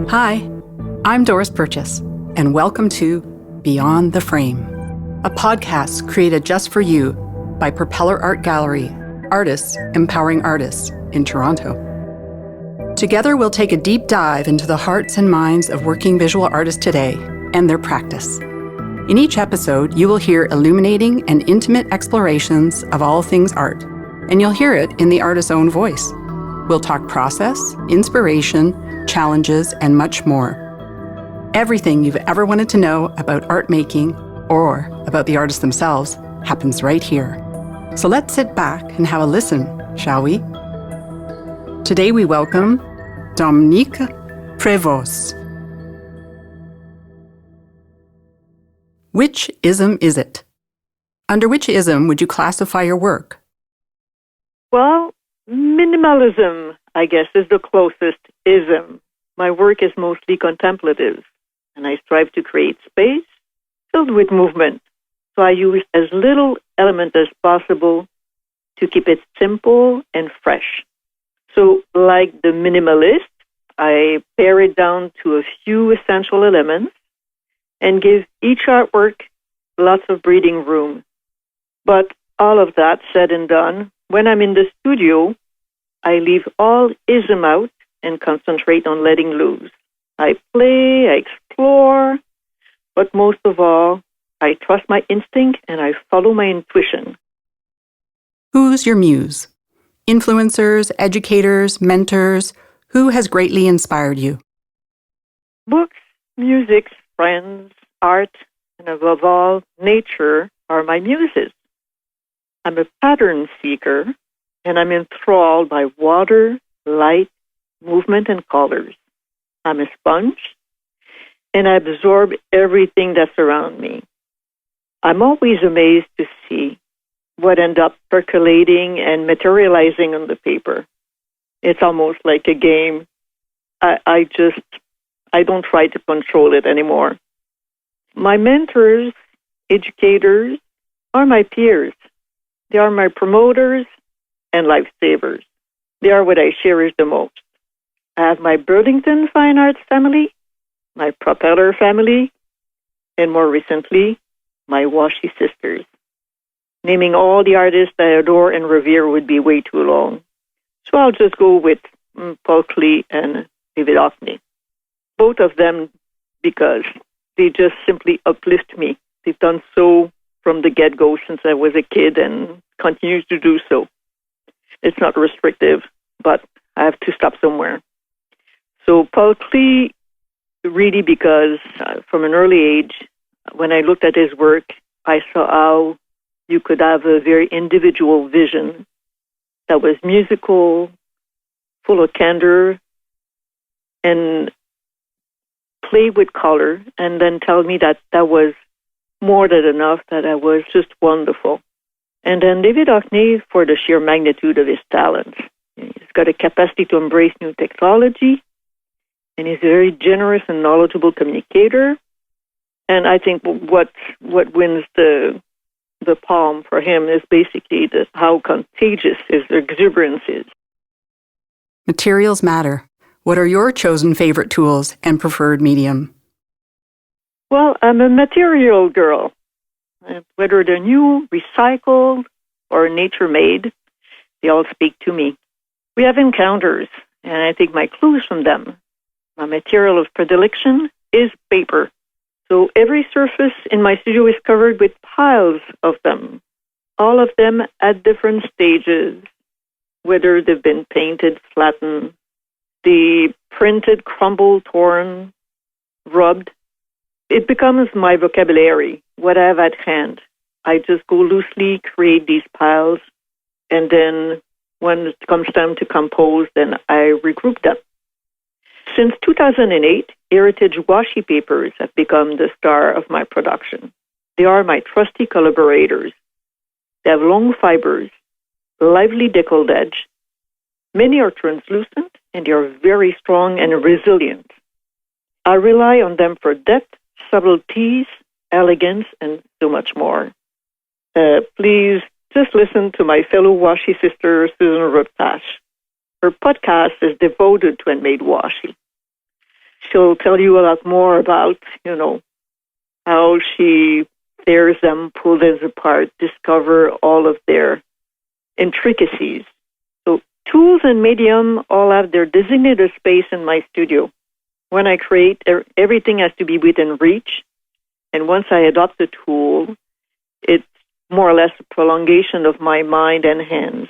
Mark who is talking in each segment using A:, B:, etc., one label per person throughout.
A: Hi, I'm Doris Purchase, and welcome to Beyond the Frame, a podcast created just for you by Propeller Art Gallery, artists empowering artists in Toronto. Together, we'll take a deep dive into the hearts and minds of working visual artists today and their practice. In each episode, you will hear illuminating and intimate explorations of all things art, and you'll hear it in the artist's own voice. We'll talk process, inspiration, challenges, and much more. Everything you've ever wanted to know about art making or about the artists themselves happens right here. So let's sit back and have a listen, shall we? Today we welcome Dominique Prevost. Which ism is it? Under which ism would you classify your work?
B: Well, minimalism, I guess, is the closest ism. My work is mostly contemplative, and I strive to create space filled with movement. So I use as little element as possible to keep it simple and fresh. So like the minimalist, I pare it down to a few essential elements and give each artwork lots of breathing room. But all of that said and done, when I'm in the studio, I leave all ism out and concentrate on letting loose. I play, I explore, but most of all, I trust my instinct and I follow my intuition.
A: Who's your muse? Influencers, educators, mentors, who has greatly inspired you?
B: Books, music, friends, art, and above all, nature are my muses. I'm a pattern seeker, and I'm enthralled by water, light, movement, and colors. I'm a sponge, and I absorb everything that's around me. I'm always amazed to see what ends up percolating and materializing on the paper. It's almost like a game. I don't try to control it anymore. My mentors, educators, are my peers. They are my promoters and lifesavers. They are what I cherish the most. I have my Burlington Fine Arts family, my Propeller family, and more recently, my Washi sisters. Naming all the artists I adore and revere would be way too long. So I'll just go with Paul Klee and David Hockney. Both of them because they just simply uplift me. They've done so from the get-go since I was a kid and continues to do so. It's not restrictive, but I have to stop somewhere. So Paul Klee, really because from an early age, when I looked at his work, I saw how you could have a very individual vision that was musical, full of candor, and play with color, and then tell me that that was more than enough, that I was just wonderful. And then David Hockney, for the sheer magnitude of his talents. He's got a capacity to embrace new technology, and he's a very generous and knowledgeable communicator. And I think what wins the palm for him is basically how contagious his exuberance is.
A: Materials matter. What are your chosen favorite tools and preferred medium?
B: Well, I'm a material girl. Whether they're new, recycled, or nature-made, they all speak to me. We have encounters, and I take my clues from them. My material of predilection is paper. So every surface in my studio is covered with piles of them, all of them at different stages, whether they've been painted, flattened, the printed, crumbled, torn, rubbed. It becomes my vocabulary, what I have at hand. I just go loosely, create these piles, and then when it comes time to compose, then I regroup them. Since 2008, Heritage Washi papers have become the star of my production. They are my trusty collaborators. They have long fibers, lively deckled edge. Many are translucent, and they are very strong and resilient. I rely on them for depth, subtleties, elegance, and so much more. Please just listen to my fellow Washi sister, Susan Ruptash. Her podcast is devoted to handmade washi. she'll tell you a lot more about, how she tears them, pulls them apart, discover all of their intricacies. So tools and medium all have their designated space in my studio. When I create, everything has to be within reach. And once I adopt the tool, it's more or less a prolongation of my mind and hands.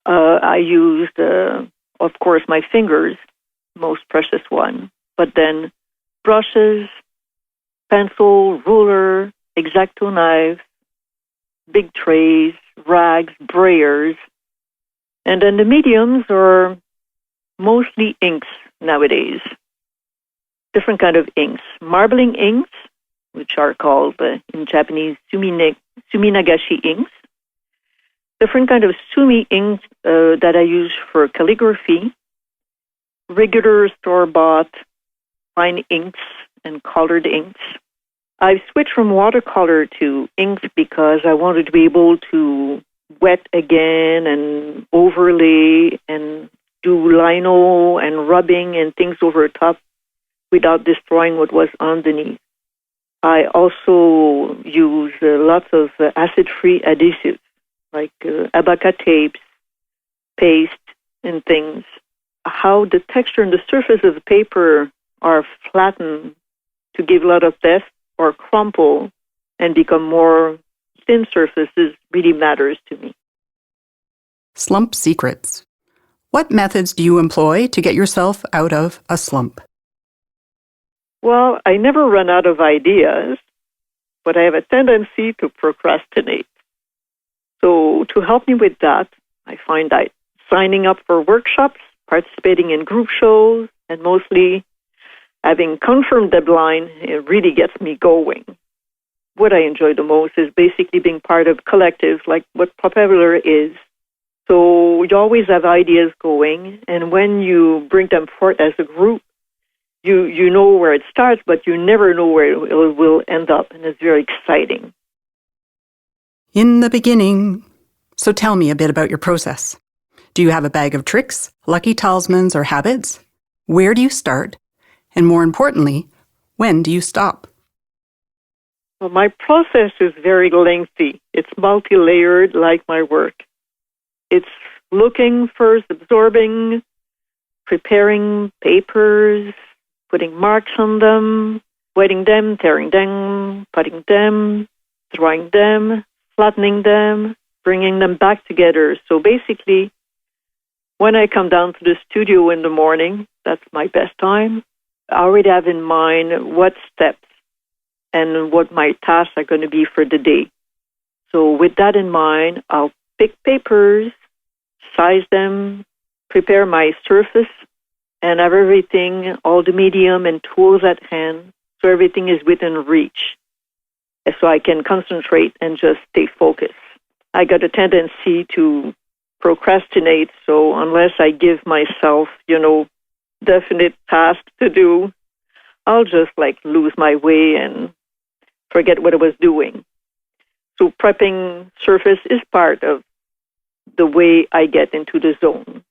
B: I used, of course, my fingers, most precious one, but then brushes, pencil, ruler, X-Acto knife, big trays, rags, brayers, and then the mediums are mostly inks nowadays. Different kind of inks. Marbling inks, which are called in Japanese suminagashi inks. Different kind of sumi inks that I use for calligraphy. Regular store-bought fine inks and colored inks. I've switched from watercolor to inks because I wanted to be able to wet again and overlay and do lino and rubbing and things over top without destroying what was underneath. I also use lots of acid-free adhesives like abaca tapes, paste, and things. How the texture and the surface of the paper are flattened to give a lot of depth or crumple and become more thin surfaces really matters to me.
A: Slump secrets. What methods do you employ to get yourself out of a slump?
B: Well, I never run out of ideas, but I have a tendency to procrastinate. So to help me with that, I find that signing up for workshops, participating in group shows, and mostly having confirmed deadline, it really gets me going. What I enjoy the most is basically being part of collectives like what Propeller is. So you always have ideas going, and when you bring them forth as a group, you know where it starts, but you never know where it will end up, and it's very exciting.
A: In the beginning. So tell me a bit about your process. Do you have a bag of tricks, lucky talismans, or habits? Where do you start? And more importantly, when do you stop?
B: Well, my process is very lengthy. It's multi-layered like my work. It's looking first, absorbing, preparing papers, putting marks on them, wetting them, tearing them, putting them, drying them, flattening them, bringing them back together. So basically, when I come down to the studio in the morning, that's my best time, I already have in mind what steps and what my tasks are going to be for the day. So with that in mind, I'll pick papers, size them, prepare my surface, and have everything, all the medium and tools at hand, so everything is within reach. So I can concentrate and just stay focused. I got a tendency to procrastinate, so unless I give myself, definite tasks to do, I'll just lose my way and forget what I was doing. So prepping surface is part of the way I get into the zone.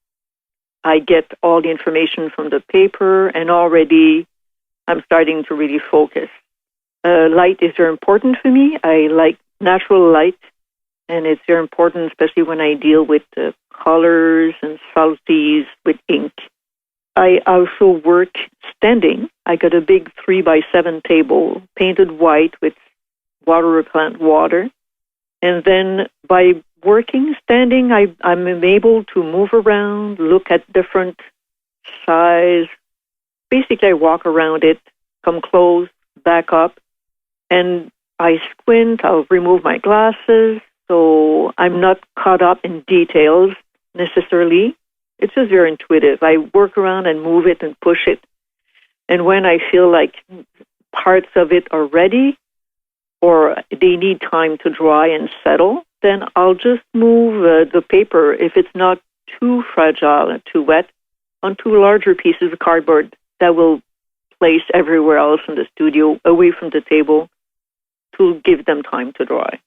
B: I get all the information from the paper, and already I'm starting to really focus. Light is very important for me. I like natural light, and it's very important, especially when I deal with colors and subtleties with ink. I also work standing. I got a big 3x7 table, painted white with water repellent water. And then by working standing, I'm able to move around, look at different size. Basically, I walk around it, come close, back up, and I squint. I'll remove my glasses, so I'm not caught up in details necessarily. It's just very intuitive. I work around and move it and push it. And when I feel like parts of it are ready or they need time to dry and settle, then I'll just move the paper, if it's not too fragile and too wet, onto larger pieces of cardboard that will place everywhere else in the studio, away from the table, to give them time to dry.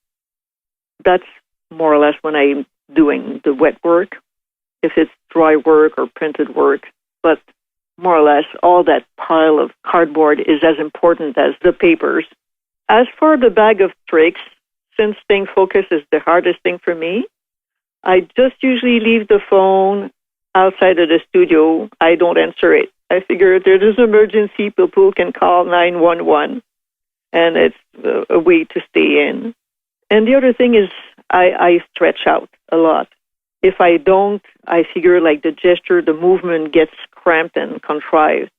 B: That's more or less when I'm doing the wet work, if it's dry work or printed work. But more or less all that pile of cardboard is as important as the papers. As for the bag of tricks, since staying focused is the hardest thing for me, I just usually leave the phone outside of the studio. I don't answer it. I figure if there's an emergency, people can call 911, and it's a way to stay in. And the other thing is I stretch out a lot. If I don't, I figure like the gesture, the movement gets cramped and contrived,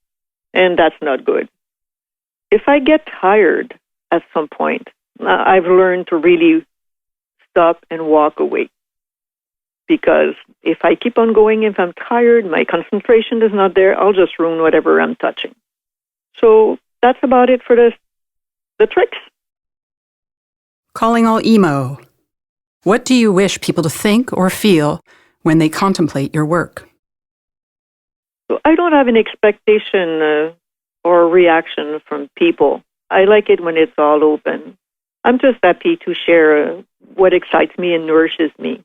B: and that's not good. If I get tired at some point, I've learned to really stop and walk away. Because if I keep on going, if I'm tired, my concentration is not there, I'll just ruin whatever I'm touching. So that's about it for the tricks.
A: Calling all emo. What do you wish people to think or feel when they contemplate your work?
B: So I don't have an expectation or reaction from people. I like it when it's all open. I'm just happy to share what excites me and nourishes me.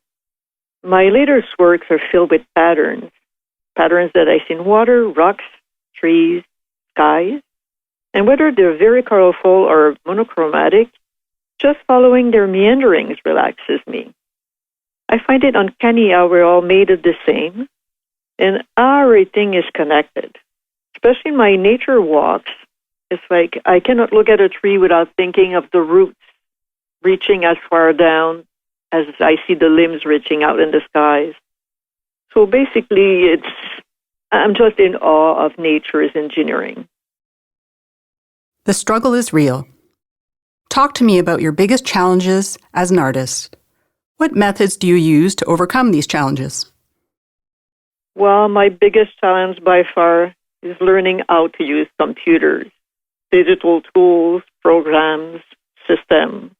B: My latest works are filled with patterns that I see in water, rocks, trees, skies, and whether they're very colorful or monochromatic, just following their meanderings relaxes me. I find it uncanny how we're all made of the same, and everything is connected. Especially in my nature walks, it's like I cannot look at a tree without thinking of the roots reaching as far down as I see the limbs reaching out in the skies. So basically, I'm just in awe of nature's engineering.
A: The struggle is real. Talk to me about your biggest challenges as an artist. What methods do you use to overcome these challenges?
B: Well, my biggest challenge by far is learning how to use computers, digital tools, programs, systems.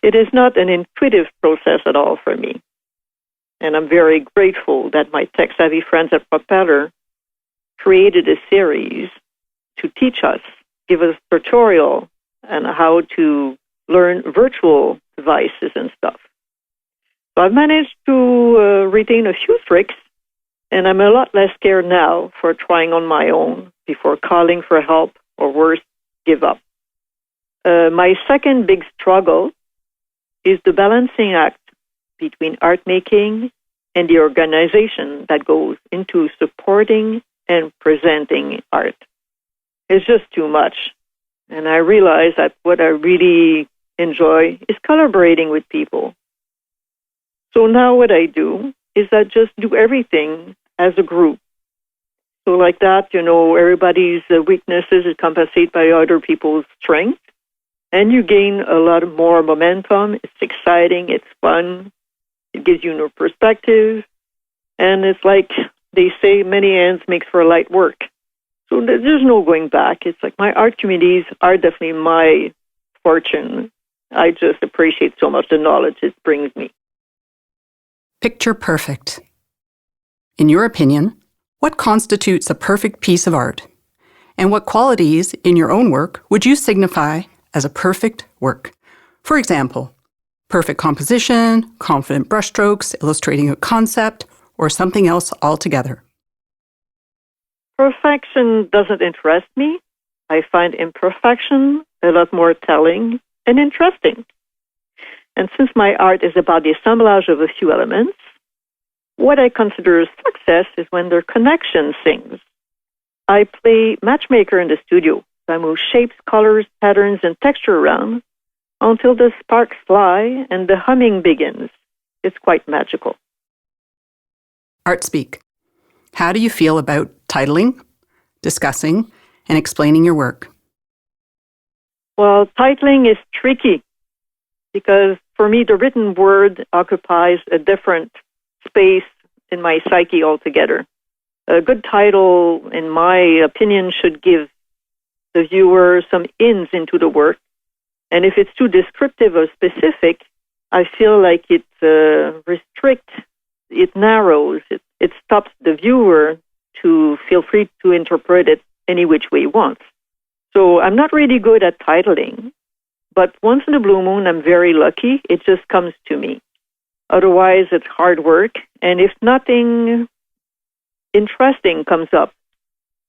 B: It is not an intuitive process at all for me. And I'm very grateful that my tech-savvy friends at Propeller created a series to teach us, give us a tutorial on how to learn virtual devices and stuff. So I've managed to retain a few tricks, and I'm a lot less scared now for trying on my own before calling for help or worse, give up. My second big struggle is the balancing act between art making and the organization that goes into supporting and presenting art. It's just too much. And I realize that what I really enjoy is collaborating with people. So now what I do is I just do everything as a group. So like that, everybody's weaknesses is compensated by other people's strengths. And you gain a lot more momentum. It's exciting. It's fun. It gives you new perspective. And it's like they say, many hands makes for light work. So there's no going back. It's like my art communities are definitely my fortune. I just appreciate so much the knowledge it brings me.
A: Picture perfect. In your opinion, what constitutes a perfect piece of art? And what qualities in your own work would you signify as a perfect work? For example, perfect composition, confident brushstrokes, illustrating a concept, or something else altogether.
B: Perfection doesn't interest me. I find imperfection a lot more telling and interesting. And since my art is about the assemblage of a few elements, what I consider success is when their connection sings. I play matchmaker in the studio. I move shapes, colors, patterns, and texture around until the sparks fly and the humming begins. It's quite magical.
A: Art speak. How do you feel about titling, discussing, and explaining your work?
B: Well, titling is tricky because for me, the written word occupies a different space in my psyche altogether. A good title, in my opinion, should give the viewer some ins into the work. And if it's too descriptive or specific, I feel like it restricts, it narrows, it stops the viewer to feel free to interpret it any which way he wants. So I'm not really good at titling, but once in a blue moon, I'm very lucky. It just comes to me. Otherwise, it's hard work. And if nothing interesting comes up,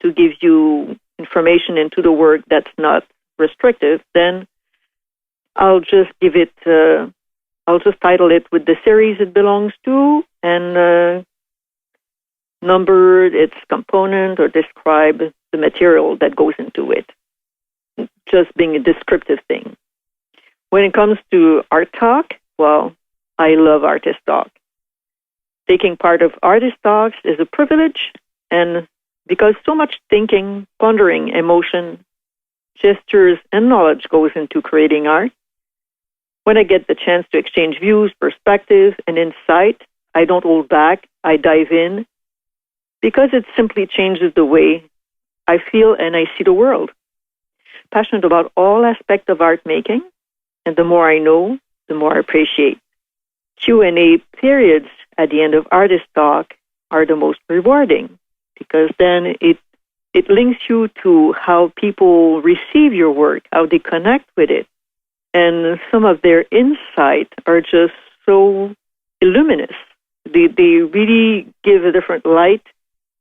B: to give you information into the work that's not restrictive, then I'll just give it, I'll just title it with the series it belongs to and number its component or describe the material that goes into it, just being a descriptive thing. When it comes to art talk, well, I love artist talk. Taking part of artist talks is a privilege, and because so much thinking, pondering, emotion, gestures, and knowledge goes into creating art, when I get the chance to exchange views, perspective, and insight, I don't hold back, I dive in, because it simply changes the way I feel and I see the world. Passionate about all aspects of art making, and the more I know, the more I appreciate. Q&A periods at the end of artist talk are the most rewarding, because then it links you to how people receive your work, how they connect with it. And some of their insight are just so illuminous. They really give a different light,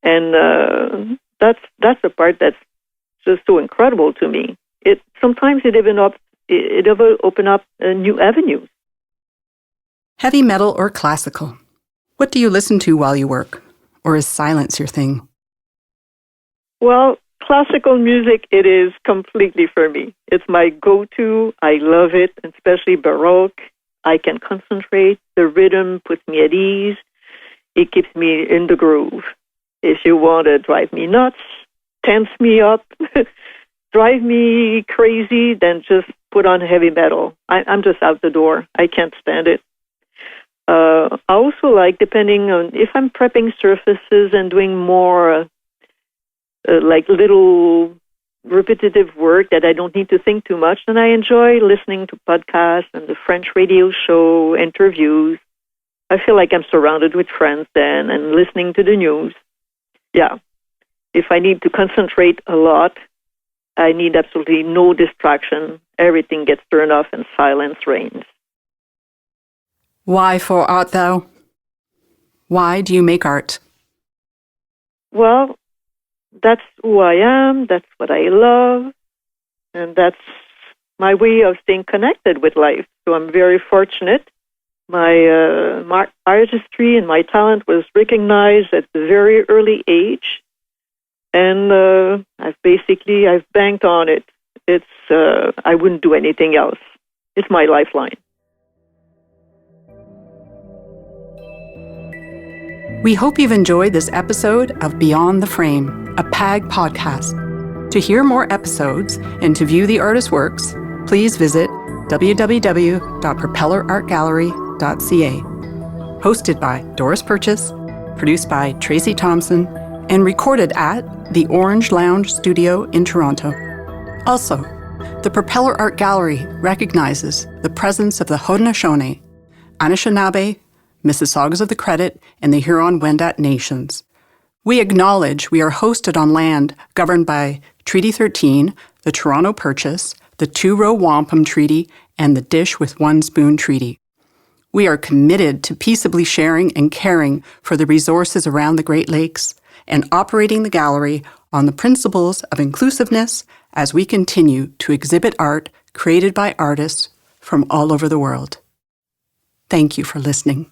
B: and that's the part that's just so incredible to me. Sometimes it even open up new avenues.
A: Heavy metal or classical? What do you listen to while you work? Or is silence your thing?
B: Well, classical music, it is completely for me. It's my go-to. I love it, especially Baroque. I can concentrate. The rhythm puts me at ease. It keeps me in the groove. If you want to drive me nuts, tense me up, drive me crazy, then just put on heavy metal. I'm just out the door. I can't stand it. I also like, depending on if I'm prepping surfaces and doing more like little repetitive work that I don't need to think too much, then I enjoy listening to podcasts and the French radio show interviews. I feel like I'm surrounded with friends then and listening to the news. Yeah. If I need to concentrate a lot, I need absolutely no distraction. Everything gets turned off and silence reigns.
A: Why for art, thou? Why do you make art?
B: Well, that's who I am, that's what I love, and that's my way of staying connected with life. So I'm very fortunate. My artistry and my talent was recognized at a very early age, and I've banked on it. I wouldn't do anything else. It's my lifeline.
A: We hope you've enjoyed this episode of Beyond the Frame, a PAG podcast. To hear more episodes and to view the artist's works, please visit www.propellerartgallery.ca. Hosted by Doris Purchase, produced by Tracy Thomson, and recorded at the Orange Lounge Studio in Toronto. Also, the Propeller Art Gallery recognizes the presence of the Haudenosaunee, Anishinaabe, Mississaugas of the Credit, and the Huron-Wendat nations. We acknowledge we are hosted on land governed by Treaty 13, the Toronto Purchase, the Two-Row Wampum Treaty, and the Dish with One Spoon Treaty. We are committed to peaceably sharing and caring for the resources around the Great Lakes and operating the gallery on the principles of inclusiveness as we continue to exhibit art created by artists from all over the world. Thank you for listening.